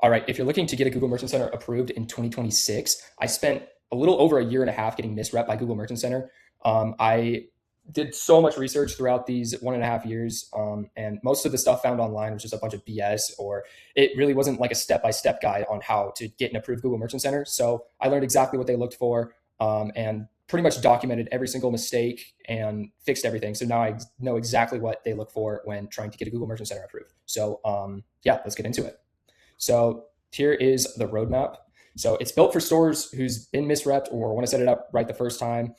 All right, if you're looking to get a Google Merchant Center approved in 2026, I spent a little over a year and a half getting misrep by Google Merchant Center. I did so much research throughout these 1.5 years, and most of the stuff found online was just a bunch of BS, or it really wasn't like a step-by-step guide on how to get an approved Google Merchant Center. So I learned exactly what they looked for, and pretty much documented every single mistake and fixed everything. So now I know exactly what they look for when trying to get a Google Merchant Center approved. So yeah, let's get into it. So here is the roadmap. So it's built for stores who's been misrepped or want to set it up right the first time.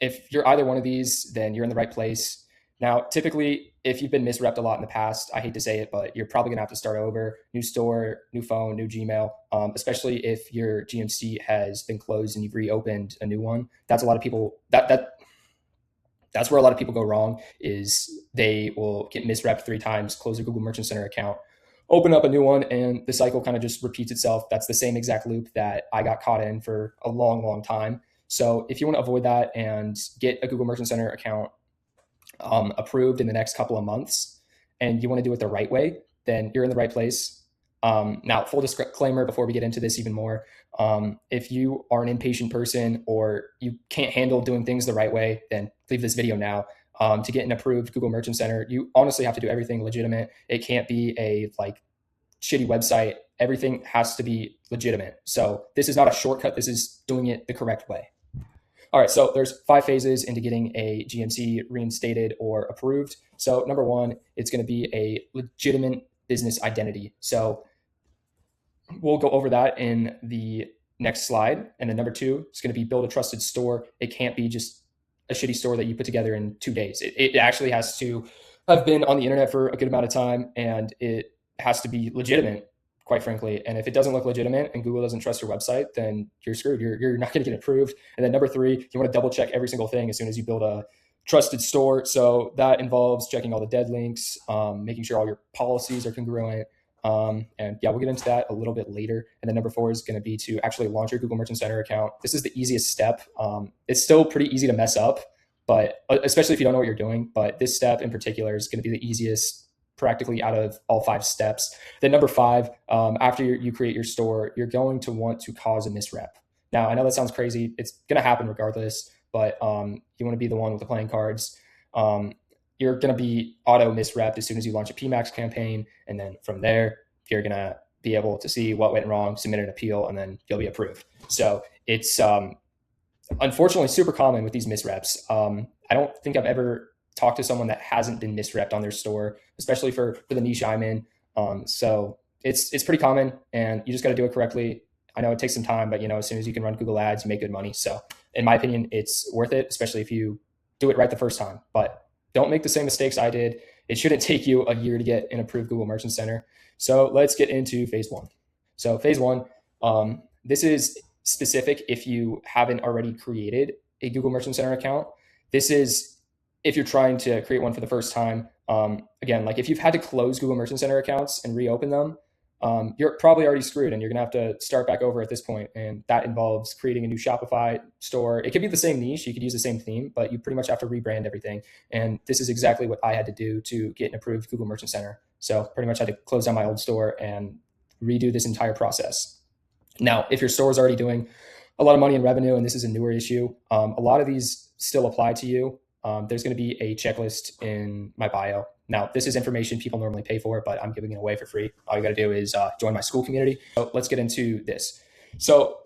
If you're either one of these, then you're in the right place. Now, typically, if you've been misrepped a lot in the past, I hate to say it, but you're probably gonna have to start over, new store, new phone, new Gmail, especially if your GMC has been closed and you've reopened a new one. That's a lot of people, that's where a lot of people go wrong, is they will get misrepped 3 times, close their Google Merchant Center account, open up a new one, and the cycle kind of just repeats itself. That's the same exact loop that I got caught in for a long, long time. So if you want to avoid that and get a Google Merchant Center account approved in the next couple of months, and you want to do it the right way, then you're in the right place. Now, full disclaimer before we get into this even more, if you are an impatient person or you can't handle doing things the right way, then leave this video now. To get an approved Google Merchant Center, you honestly have to do everything legitimate. It can't be a shitty website. Everything has to be legitimate. So this is not a shortcut. This is doing it the correct way. All right, so there's 5 phases into getting a GMC reinstated or approved. So number 1, it's going to be a legitimate business identity. So we'll go over that in the next slide. And then number 2, it's going to be build a trusted store. It can't be just a shitty store that you put together in 2 days. It actually has to have been on the internet for a good amount of time, and it has to be legitimate, quite frankly. And if it doesn't look legitimate and Google doesn't trust your website, then you're screwed. You're not going to get approved. And then number 3, you want to double check every single thing as soon as you build a trusted store. So that involves checking all the dead links, making sure all your policies are congruent. And yeah, we'll get into that a little bit later. And then number 4 is going to be to actually launch your Google Merchant Center account. This is the easiest step. It's still pretty easy to mess up, but especially if you don't know what you're doing. But this step in particular is going to be the easiest practically out of all 5 steps. Then number 5, after you create your store, you're going to want to cause a misrep. Now, I know that sounds crazy. It's going to happen regardless, but you want to be the one with the playing cards. You're going to be auto misrepped as soon as you launch a PMAX campaign. And then from there, you're going to be able to see what went wrong, submit an appeal, and then you'll be approved. So it's unfortunately super common with these misreps. I don't think I've ever talked to someone that hasn't been misrepped on their store, especially for the niche I'm in. So it's pretty common, and you just got to do it correctly. I know it takes some time, but as soon as you can run Google ads, you make good money. So in my opinion, it's worth it, especially if you do it right the first time. But don't make the same mistakes I did. It shouldn't take you a year to get an approved Google Merchant Center. So let's get into phase 1. So phase 1, this is specific if you haven't already created a Google Merchant Center account. This is if you're trying to create one for the first time. Again, if you've had to close Google Merchant Center accounts and reopen them, you're probably already screwed, and you're gonna have to start back over at this point. And that involves creating a new Shopify store. It could be the same niche, you could use the same theme, but you pretty much have to rebrand everything. And this is exactly what I had to do to get an approved Google Merchant Center. So pretty much had to close down my old store and redo this entire process. Now, if your store is already doing a lot of money in revenue, and this is a newer issue, a lot of these still apply to you. There's going to be a checklist in my bio. Now, this is information people normally pay for, but I'm giving it away for free. All you got to do is join my school community. So let's get into this. So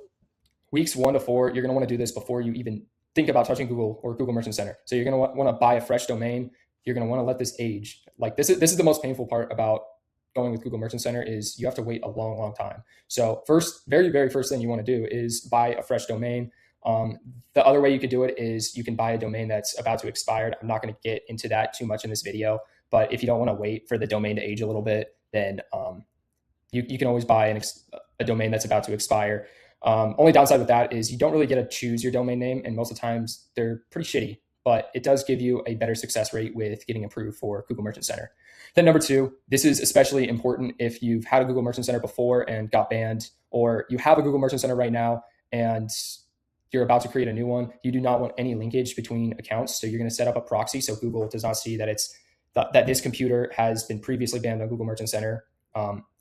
weeks 1 to 4, you're going to want to do this before you even think about touching Google or Google Merchant Center. So you're going to want to buy a fresh domain. You're going to want to let this age. This is the most painful part about going with Google Merchant Center, is you have to wait a long, long time. So very, very first thing you want to do is buy a fresh domain. The other way you could do it is you can buy a domain that's about to expire. I'm not going to get into that too much in this video, but if you don't want to wait for the domain to age a little bit, then you can always buy a domain that's about to expire. Only downside with that is you don't really get to choose your domain name, and most of the times they're pretty shitty, but it does give you a better success rate with getting approved for Google Merchant Center. Then number 2, this is especially important if you've had a Google Merchant Center before and got banned, or you have a Google Merchant Center right now and you're about to create a new one. You do not want any linkage between accounts. So you're going to set up a proxy so Google does not see that that this computer has been previously banned on Google Merchant Center.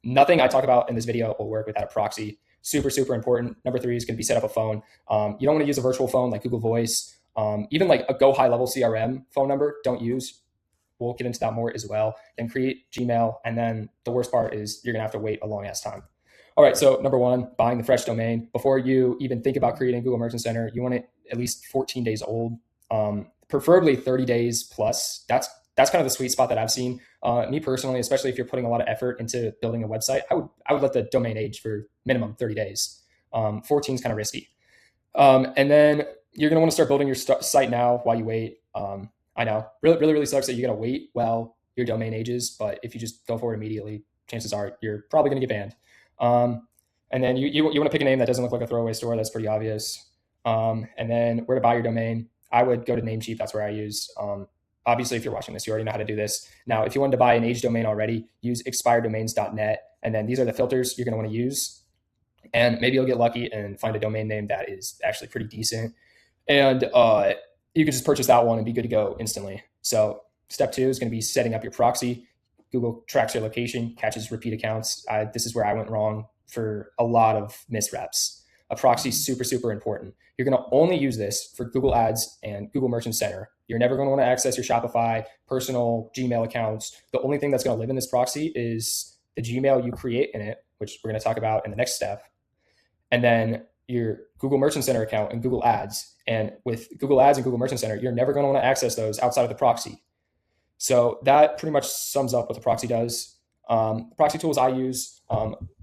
Nothing I talk about in this video will work without a proxy. Super, super important. Number 3 is going to be set up a phone. You don't want to use a virtual phone like Google Voice. Even like a Go high level CRM phone number, don't use. We'll get into that more as well. Then create Gmail. And then the worst part is you're going to have to wait a long ass time. All right, so number 1, buying the fresh domain. Before you even think about creating Google Merchant Center, you want it at least 14 days old, preferably 30 days plus. That's kind of the sweet spot that I've seen. Me personally, especially if you're putting a lot of effort into building a website, I would let the domain age for minimum 30 days. 14 is kind of risky. And then you're going to want to start building your site now while you wait. I know, really sucks that you got to wait while your domain ages, but if you just go for it immediately, chances are you're probably going to get banned. And then you want to pick a name that doesn't look like a throwaway store. That's pretty obvious. And then where to buy your domain. I would go to Namecheap. That's where I use. Obviously, if you're watching this, you already know how to do this. Now, if you wanted to buy an age domain already, use expiredomains.net. And then these are the filters you're going to want to use. And maybe you'll get lucky and find a domain name that is actually pretty decent. And you can just purchase that one and be good to go instantly. So step 2 is going to be setting up your proxy. Google tracks your location, catches repeat accounts. This is where I went wrong for a lot of misreps. A proxy is super, super important. You're going to only use this for Google Ads and Google Merchant Center. You're never going to want to access your Shopify, personal Gmail accounts. The only thing that's going to live in this proxy is the Gmail you create in it, which we're going to talk about in the next step. And then your Google Merchant Center account and Google Ads. And with Google Ads and Google Merchant Center, you're never going to want to access those outside of the proxy. So that pretty much sums up what the proxy does. Proxy tools I use,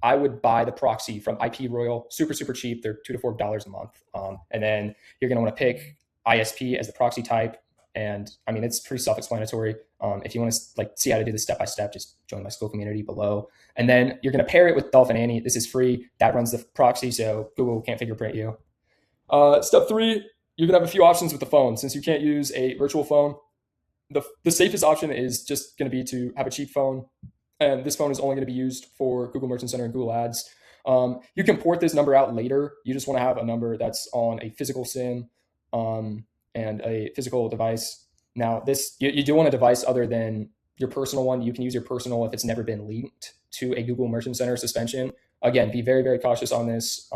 I would buy the proxy from IP Royal, super, super cheap. They're $2 to $4 a month. And then you're going to want to pick ISP as the proxy type. And I mean, it's pretty self-explanatory. If you want to see how to do this step by step, just join my Skool community below. And then you're going to pair it with Dolphin Annie. This is free. That runs the proxy, so Google can't fingerprint you. Step 3, you're going to have a few options with the phone. Since you can't use a virtual phone, the safest option is just going to be to have a cheap phone. And this phone is only going to be used for Google Merchant Center and Google Ads. You can port this number out later. You just want to have a number that's on a physical SIM and a physical device. Now, you do want a device other than your personal one. You can use your personal if it's never been linked to a Google Merchant Center suspension. Again, be very, very cautious on this.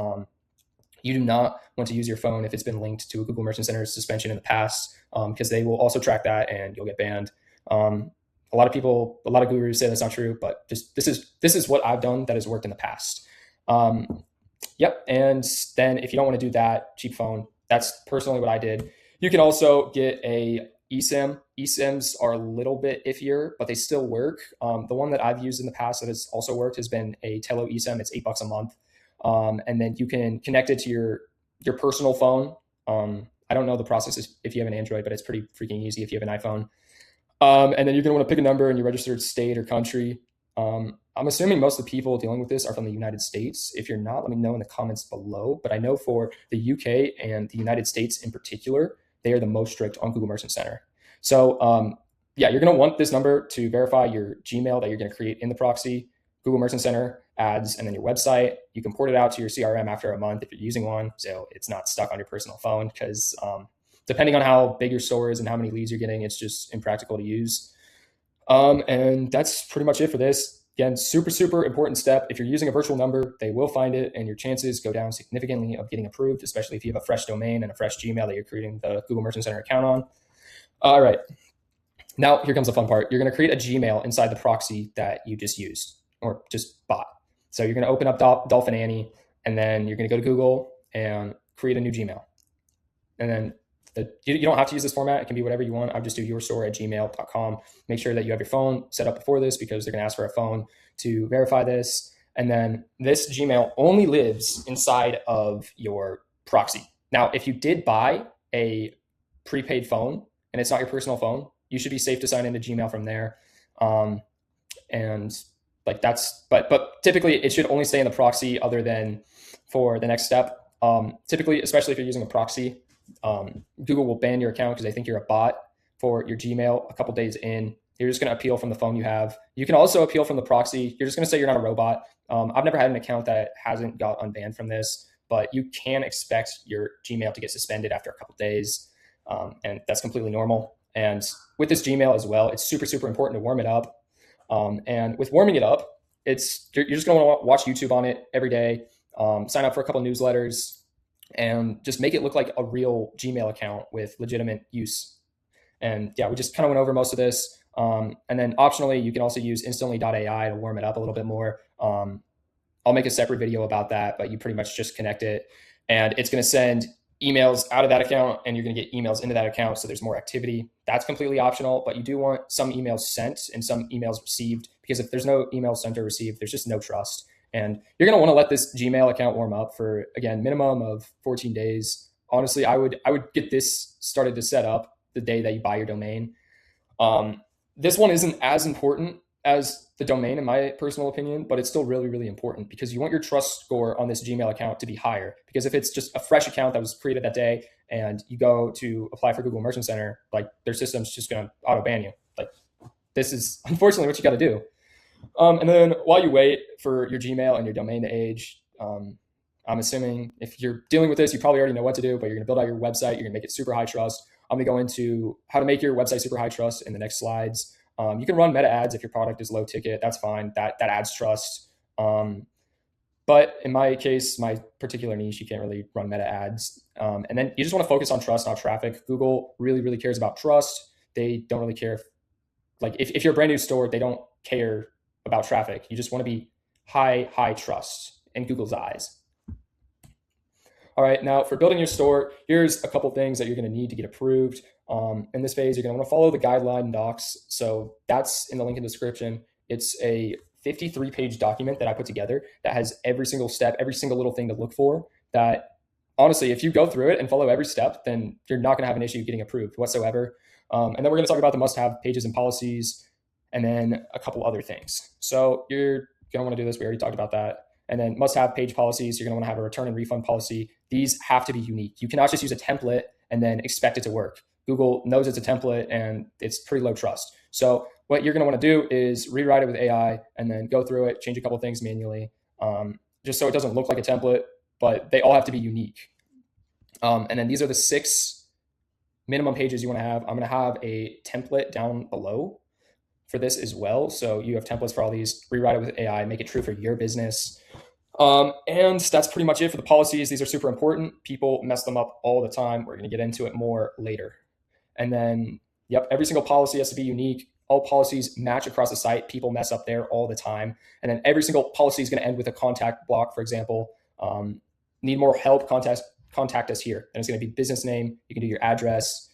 You do not want to use your phone if it's been linked to a Google Merchant Center suspension in the past, because they will also track that and you'll get banned. A lot of gurus say that's not true, but just this is what I've done that has worked in the past. Yep. And then if you don't want to do that, cheap phone, that's personally what I did. You can also get a eSIM. eSIMs are a little bit iffier, but they still work. The one that I've used in the past that has also worked has been a Tello eSIM. It's $8 a month. And then you can connect it to your personal phone. I don't know the process if you have an Android, but it's pretty freaking easy if you have an iPhone. And then you're going to want to pick a number in your registered state or country. I'm assuming most of the people dealing with this are from the United States. If you're not, let me know in the comments below. But I know for the UK and the United States in particular, they are the most strict on Google Merchant Center. So yeah, you're going to want this number to verify your Gmail that you're going to create in the proxy, Google Merchant Center, ads, and then your website. You can port it out to your CRM after a month if you're using one, so it's not stuck on your personal phone, because depending on how big your store is and how many leads you're getting, it's just impractical to use. And that's pretty much it for this. Again, super, super important step. If you're using a virtual number, they will find it, and your chances go down significantly of getting approved, especially if you have a fresh domain and a fresh Gmail that you're creating the Google Merchant Center account on. All right. Now, here comes the fun part. You're going to create a Gmail inside the proxy that you just used or just bought. So you're going to open up Dolphin Annie, and then you're going to go to Google and create a new Gmail. And then you don't have to use this format. It can be whatever you want. I'll just do yourstore@gmail.com. Make sure that you have your phone set up before this, because they're going to ask for a phone to verify this. And then this Gmail only lives inside of your proxy. Now, if you did buy a prepaid phone and it's not your personal phone, you should be safe to sign into Gmail from there. And like that's, but typically it should only stay in the proxy other than for the next step. Typically, especially if you're using a proxy, Google will ban your account because they think you're a bot for your Gmail a couple days in. You're just going to appeal from the phone you have. You can also appeal from the proxy. You're just going to say you're not a robot. I've never had an account that hasn't got unbanned from this, but you can expect your Gmail to get suspended after a couple days. And that's completely normal. And with this Gmail as well, it's super, super important to warm it up. And with warming it up, you're just going to want to watch YouTube on it every day, sign up for a couple newsletters, and just make it look like a real Gmail account with legitimate use. And yeah, we just kind of went over most of this. And then optionally, you can also use instantly.ai to warm it up a little bit more. I'll make a separate video about that, but you pretty much just connect it and it's going to send emails out of that account and you're going to get emails into that account. So there's more activity. That's completely optional, but you do want some emails sent and some emails received, because if there's no email sent or received, there's just no trust. And you're going to want to let this Gmail account warm up for, again, minimum of 14 days. Honestly, I would get this started to set up the day that you buy your domain. This one isn't as important as the domain, in my personal opinion, but it's still really, really important because you want your trust score on this Gmail account to be higher. Because if it's just a fresh account that was created that day and you go to apply for Google Merchant Center, like their system's just going to auto ban you. Like this is unfortunately what you got to do. And then while you wait for your Gmail and your domain to age, I'm assuming if you're dealing with this, you probably already know what to do, but you're going to build out your website. You're going to make it super high trust. I'm going to go into how to make your website super high trust in the next slides. You can run meta ads if your product is low ticket. That's fine. That adds trust. But in my case, my particular niche, you can't really run meta ads. And then you just want to focus on trust, not traffic. Google really, really cares about trust. They don't really care if you're a brand new store, they don't care about traffic. You just want to be high trust in Google's eyes. All right, now for building your store, here's a couple things that you're going to need to get approved. In this phase, you're going to want to follow the guideline docs. So that's in the link in the description. It's a 53-page document that I put together that has every single step, every single little thing to look for. That honestly, if you go through it and follow every step, then you're not going to have an issue getting approved whatsoever. And then we're going to talk about the must-have pages and policies, and then a couple other things. So you're going to want to do this. We already talked about that. And then must-have page policies, you're going to want to have a return and refund policy. These have to be unique. You cannot just use a template and then expect it to work. Google knows it's a template and it's pretty low trust. So what you're going to want to do is rewrite it with AI and then go through it, change a couple things manually, just so it doesn't look like a template, but they all have to be unique. And then these are the 6 minimum pages you want to have. I'm going to have a template down below for this as well. So you have templates for all these, rewrite it with AI, make it true for your business. And that's pretty much it for the policies. These are super important. People mess them up all the time. We're going to get into it more later. And then, yep, every single policy has to be unique. All policies match across the site. People mess up there all the time. And then every single policy is going to end with a contact block. For example, need more help, contact us here. And it's going to be business name. You can do your address.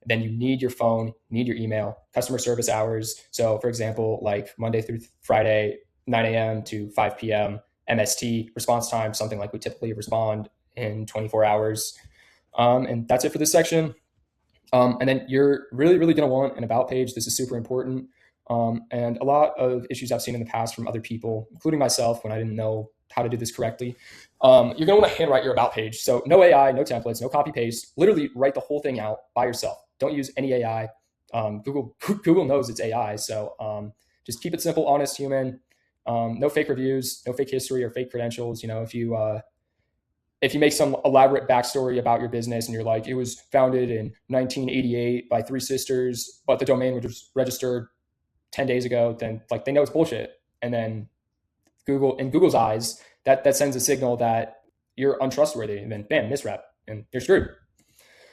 Then you need your phone, need your email, customer service hours. So for example, like Monday through Friday, 9 a.m. to 5 p.m. MST, response time, something like we typically respond in 24 hours. And that's it for this section. And then you're really, really going to want an about page. This is super important. And a lot of issues I've seen in the past from other people, including myself, when I didn't know how to do this correctly, you're going to want to handwrite your about page. So no AI, no templates, no copy paste, literally write the whole thing out by yourself. Don't use any AI. Google knows it's AI. So just keep it simple, honest, human. No fake reviews, no fake history or fake credentials. You know, if you make some elaborate backstory about your business and you're like, it was founded in 1988 by 3 sisters, but the domain was registered 10 days ago, then like they know it's bullshit. And then Google, in Google's eyes, that sends a signal that you're untrustworthy, and then bam, misrep, and you're screwed.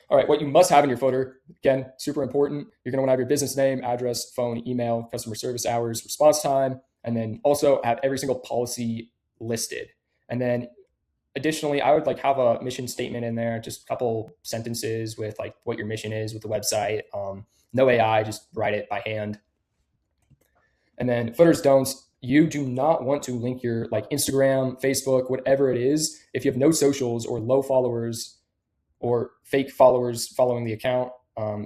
All right, what you must have in your footer, again, super important. You're going to want to have your business name, address, phone, email, customer service hours, response time, and then also have every single policy listed. And then additionally, I would like have a mission statement in there, just a couple sentences with like what your mission is with the website. No AI, just write it by hand. And then footers, don'ts. You do not want to link your like Instagram, Facebook, whatever it is. If you have no socials or low followers or fake followers following the account,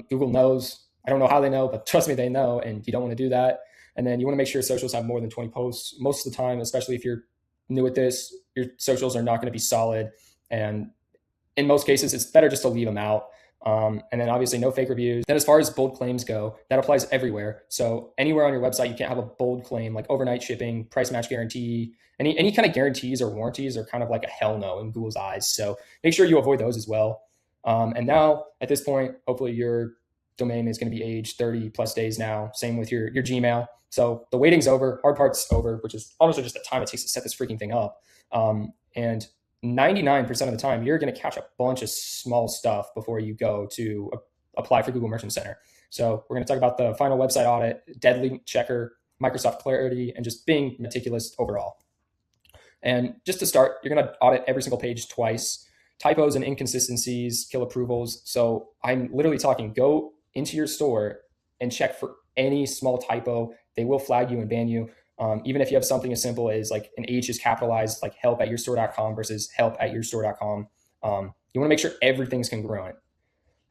Google knows. I don't know how they know, but trust me, they know, and you don't want to do that. And then you want to make sure socials have more than 20 posts. Most of the time, especially if you're new at this, your socials are not going to be solid. And in most cases, it's better just to leave them out. And then obviously no fake reviews. Then as far as bold claims go, that applies everywhere. So anywhere on your website, you can't have a bold claim like overnight shipping, price match guarantee. Any kind of guarantees or warranties are kind of like a hell no in Google's eyes. So make sure you avoid those as well. And now at this point, hopefully you're domain is going to be aged 30 plus days now. Same with your Gmail. So the waiting's over, hard part's over, which is honestly just the time it takes to set this freaking thing up. And 99% of the time, you're going to catch a bunch of small stuff before you go to apply for Google Merchant Center. So we're going to talk about the final website audit, dead link checker, Microsoft Clarity, and just being meticulous overall. And just to start, you're going to audit every single page twice. Typos and inconsistencies kill approvals. So I'm literally talking, go into your store and check for any small typo. They will flag you and ban you. Even if you have something as simple as like an H is capitalized, like help@yourstore.com versus help@yourstore.com. You want to make sure everything's congruent.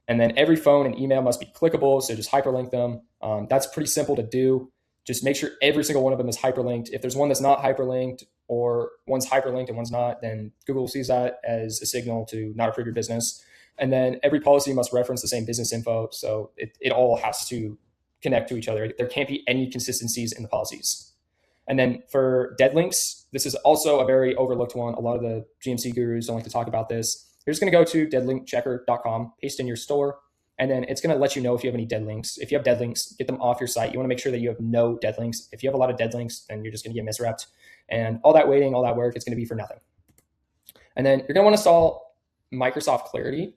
And then every phone and email must be clickable. So just hyperlink them. That's pretty simple to do. Just make sure every single one of them is hyperlinked. If there's one that's not hyperlinked or one's hyperlinked and one's not, then Google sees that as a signal to not approve your business. And then every policy must reference the same business info. So it all has to connect to each other. There can't be any consistencies in the policies. And then for dead links, this is also a very overlooked one. A lot of the GMC gurus don't like to talk about this. You're just going to go to deadlinkchecker.com, paste in your store, and then it's going to let you know if you have any dead links. If you have dead links, get them off your site. You want to make sure that you have no dead links. If you have a lot of dead links, then you're just going to get misrepped. And all that waiting, all that work, it's going to be for nothing. And then you're going to want to install Microsoft Clarity.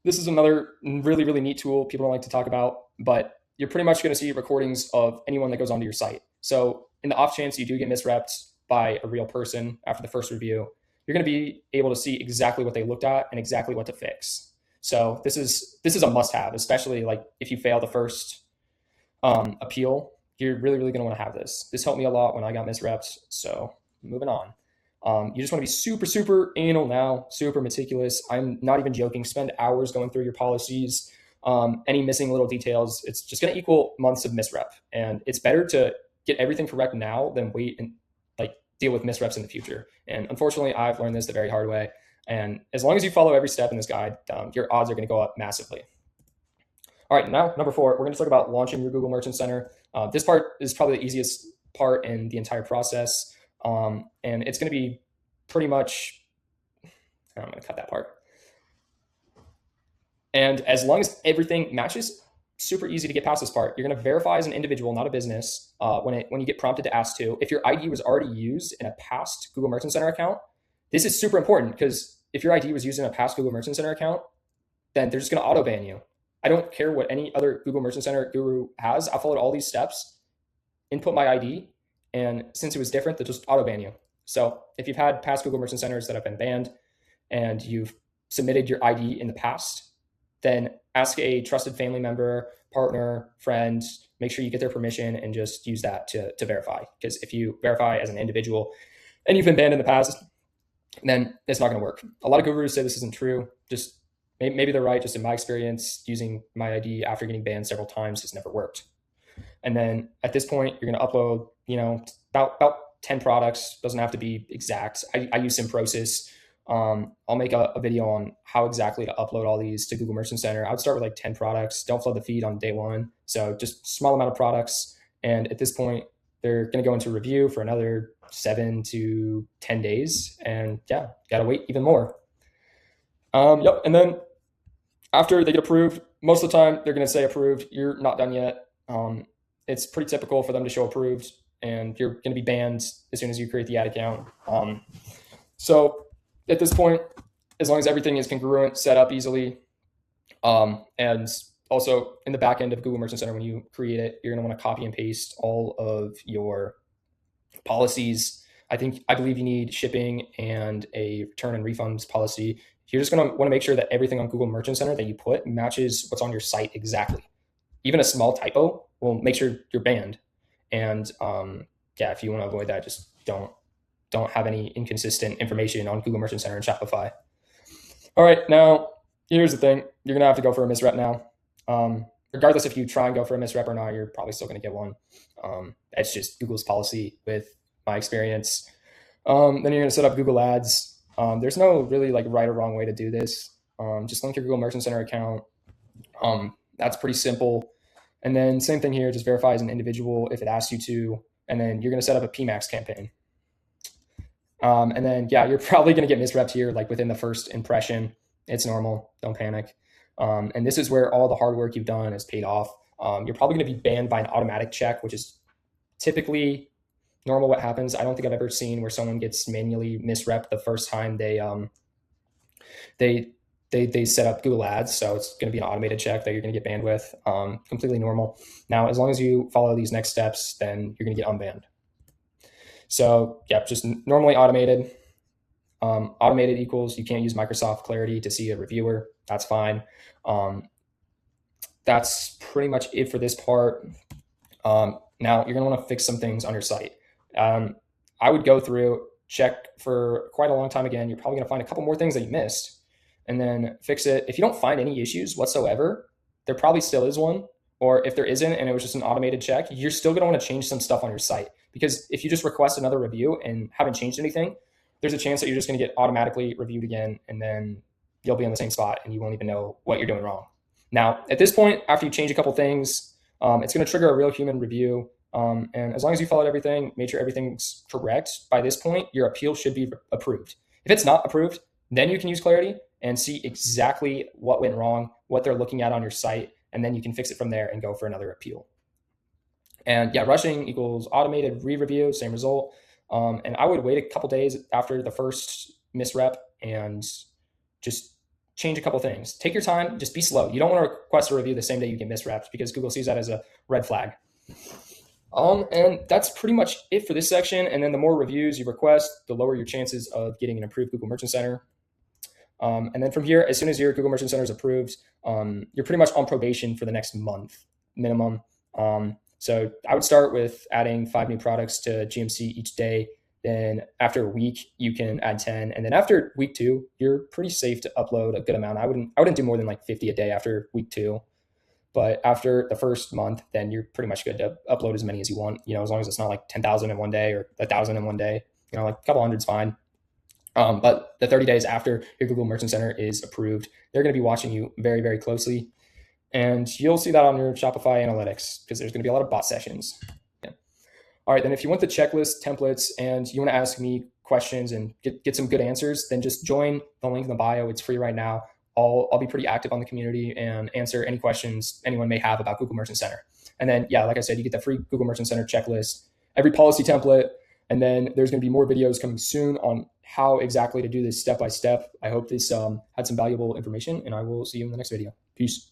This is another really, really neat tool people don't like to talk about, but you're pretty much going to see recordings of anyone that goes onto your site. So in the off chance you do get misrepped by a real person after the first review, you're going to be able to see exactly what they looked at and exactly what to fix. So this is a must-have, especially like if you fail the first appeal. You're really, really going to want to have this. This helped me a lot when I got misrepped. So moving on. You just want to be super, super anal now, super meticulous. I'm not even joking. Spend hours going through your policies. Any missing little details, it's just going to equal months of misrep. And it's better to get everything correct now than wait and like deal with misreps in the future. And unfortunately, I've learned this the very hard way. And as long as you follow every step in this guide, your odds are going to go up massively. All right, now number 4, we're going to talk about launching your Google Merchant Center. This part is probably the easiest part in the entire process. And it's going to be pretty much, I'm going to cut that part. And as long as everything matches, super easy to get past this part. You're going to verify as an individual, not a business, when you get prompted to ask to. If your ID was already used in a past Google Merchant Center account, this is super important because if your ID was used in a past Google Merchant Center account, then they're just going to auto ban you. I don't care what any other Google Merchant Center guru has. I followed all these steps, input my ID, and since it was different, they'll just auto ban you. So if you've had past Google Merchant Centers that have been banned and you've submitted your ID in the past, then ask a trusted family member, partner, friend, make sure you get their permission and just use that to verify. Because if you verify as an individual and you've been banned in the past, then it's not going to work. A lot of gurus say this isn't true. Just maybe they're right. Just in my experience, using my ID after getting banned several times has never worked. And then at this point, you're going to upload, about 10 products. Doesn't have to be exact. I use Simprosys. I'll make a video on how exactly to upload all these to Google Merchant Center. I would start with like 10 products. Don't flood the feed on day one. So just small amount of products. And at this point, they're going to go into review for another 7 to 10 days. And yeah, got to wait even more. Yep. And then after they get approved, most of the time they're going to say approved. You're not done yet. It's pretty typical for them to show approved, and you're going to be banned as soon as you create the ad account. So at this point, as long as everything is congruent, set up easily, and also in the back end of Google Merchant Center, when you create it, you're going to want to copy and paste all of your policies. I believe you need shipping and a return and refunds policy. You're just going to want to make sure that everything on Google Merchant Center that you put matches what's on your site exactly. Even a small typo will make sure you're banned. And if you want to avoid that, just don't have any inconsistent information on Google Merchant Center and Shopify. All right, now here's the thing. You're going to have to go for a misrep now. Regardless if you try and go for a misrep or not, you're probably still going to get one. That's just Google's policy with my experience. Then you're going to set up Google Ads. There's no really like right or wrong way to do this. Just link your Google Merchant Center account. That's pretty simple. And then same thing here, just verify as an individual if it asks you to, and then you're going to set up a PMAX campaign. And then, you're probably going to get misrepped here, like within the first impression. It's normal. Don't panic. And this is where all the hard work you've done is paid off. You're probably going to be banned by an automatic check, which is typically normal what happens. I don't think I've ever seen where someone gets manually misrep the first time they set up Google Ads. So it's going to be an automated check that you're going to get banned with. Completely normal. Now, as long as you follow these next steps, then you're going to get unbanned. So yeah, just normally automated. Automated equals you can't use Microsoft Clarity to see a reviewer. That's fine. That's pretty much it for this part. Now you're going to want to fix some things on your site. I would go through, check for quite a long time again. You're probably going to find a couple more things that you missed and then fix it. If you don't find any issues whatsoever, there probably still is one. Or if there isn't and it was just an automated check, you're still going to want to change some stuff on your site. Because if you just request another review and haven't changed anything, there's a chance that you're just going to get automatically reviewed again, and then you'll be on the same spot and you won't even know what you're doing wrong. Now, at this point, after you change a couple things, it's going to trigger a real human review. And as long as you followed everything, made sure everything's correct, by this point, your appeal should be approved. If it's not approved, then you can use Clarity and see exactly what went wrong, what they're looking at on your site, and then you can fix it from there and go for another appeal. And yeah, rushing equals automated re-review, same result. And I would wait a couple days after the first misrep and just change a couple things. Take your time, just be slow. You don't want to request a review the same day you get misreps because Google sees that as a red flag. And that's pretty much it for this section. And then the more reviews you request, the lower your chances of getting an approved Google Merchant Center. And then from here, as soon as your Google Merchant Center is approved, you're pretty much on probation for the next month minimum. So I would start with adding 5 new products to GMC each day. Then after a week, you can add 10. And then after week 2, you're pretty safe to upload a good amount. I wouldn't do more than like 50 a day after week 2. But after the first month, then you're pretty much good to upload as many as you want, as long as it's not like 10,000 in one day or 1,000 in one day, like a couple hundred's fine. But the 30 days after your Google Merchant Center is approved, they're going to be watching you very, very closely. And you'll see that on your Shopify analytics because there's going to be a lot of bot sessions. Yeah. All right, then if you want the checklist templates and you want to ask me questions and get some good answers, then just join the link in the bio. It's free right now. I'll be pretty active on the community and answer any questions anyone may have about Google Merchant Center. And then, yeah, like I said, you get the free Google Merchant Center checklist, every policy template, and then there's going to be more videos coming soon on how exactly to do this step by step. I hope this had some valuable information, and I will see you in the next video. Peace.